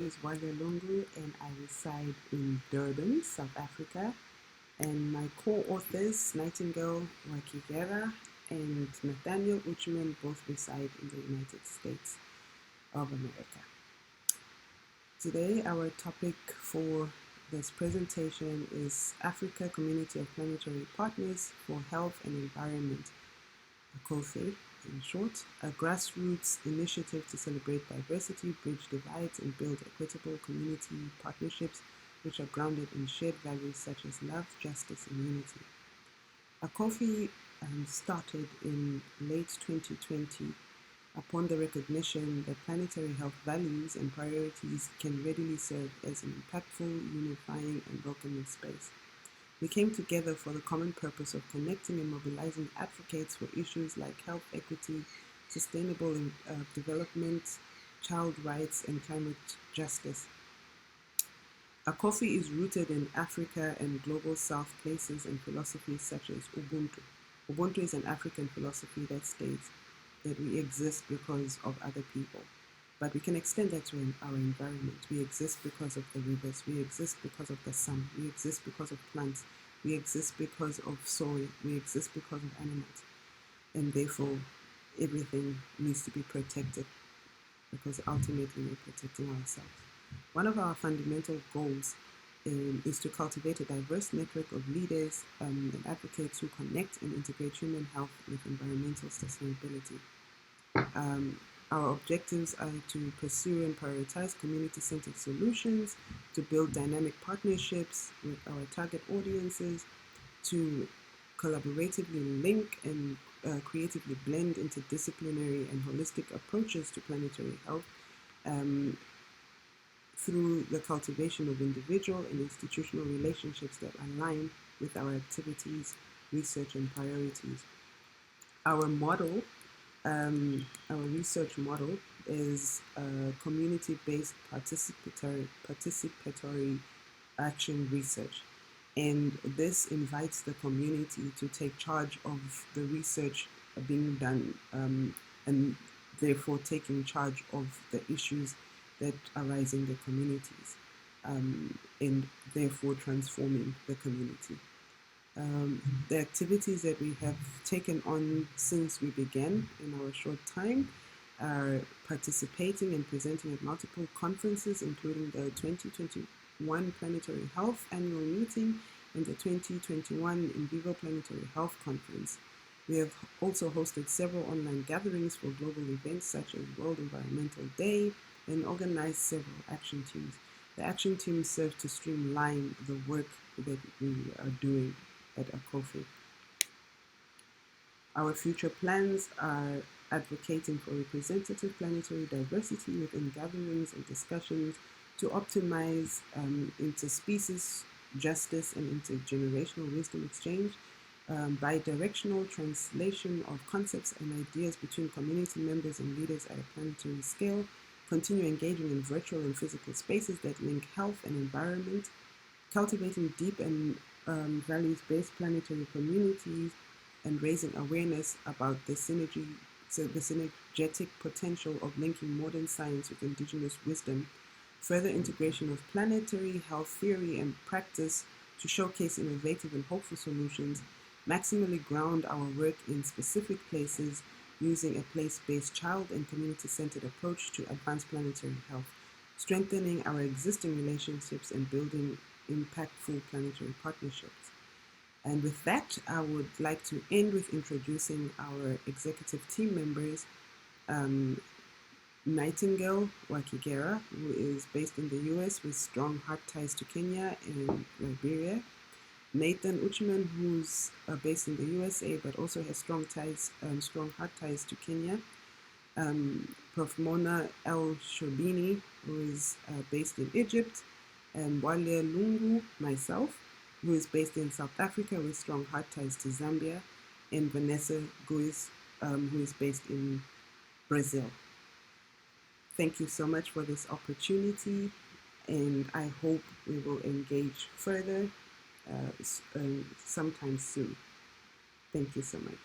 name is Bwalya Lungu and I reside in Durban, South Africa. And my co-authors, Nightingale Wakigera and Nathaniel Uchman, both reside in the United States of America. Today, our topic for this presentation is Africa Community of Planetary Partners for Health and Environment, ACOPPHE in short, a grassroots initiative to celebrate diversity, bridge divides, and build equitable community partnerships which are grounded in shared values such as love, justice, and unity. ACOPPHE started in late 2020 upon the recognition that planetary health values and priorities can readily serve as an impactful, unifying, and welcoming space. We came together for the common purpose of connecting and mobilizing advocates for issues like health equity, sustainable development, child rights, and climate justice. ACOPPHE is rooted in Africa and global South places and philosophies such as Ubuntu. Ubuntu is an African philosophy that states that we exist because of other people. But we can extend that to our environment. We exist because of the rivers. We exist because of the sun. We exist because of plants. We exist because of soil. We exist because of animals. And therefore, everything needs to be protected because ultimately we're protecting ourselves. One of our fundamental goals is to cultivate a diverse network of leaders and advocates who connect and integrate human health with environmental sustainability. Our objectives are to pursue and prioritize community-centered solutions, to build dynamic partnerships with our target audiences, to collaboratively link and creatively blend interdisciplinary and holistic approaches to planetary health through the cultivation of individual and institutional relationships that align with our activities, research, and priorities. Our model our research model is community-based participatory action research. And this invites the community to take charge of the research being done and therefore taking charge of the issues that arise in the communities and therefore transforming the community. The activities that we have taken on since we began in our short time are participating and presenting at multiple conferences, including the 2021 Planetary Health Annual Meeting and the 2021 In Vivo Planetary Health Conference. We have also hosted several online gatherings for global events such as World Environmental Day and organized several action teams. The action teams serve to streamline the work that we are doing at ACOPPHE. Our future plans are advocating for representative planetary diversity within gatherings and discussions to optimize interspecies justice and intergenerational wisdom exchange, bi-directional translation of concepts and ideas between community members and leaders at a planetary scale, continue engaging in virtual and physical spaces that link health and environment, cultivating deep and values-based planetary communities, and raising awareness about the synergetic potential of linking modern science with indigenous wisdom, further integration of planetary health theory and practice to showcase innovative and hopeful solutions, maximally ground our work in specific places using a place-based child and community-centered approach to advance planetary health, strengthening our existing relationships and building impactful planetary partnerships. And with that, I would like to end with introducing our executive team members, Nightingale Wakigera, who is based in the US with strong heart ties to Kenya and Liberia, Nathan Uchman, who's based in the USA but also has strong heart ties to Kenya, Prof. Mona El Shobini, who is based in Egypt, and Bwalya Lungu, myself, who is based in South Africa with strong heart ties to Zambia, and Vanessa Guis, who is based in Brazil. Thank you so much for this opportunity, and I hope we will engage further sometime soon. Thank you so much.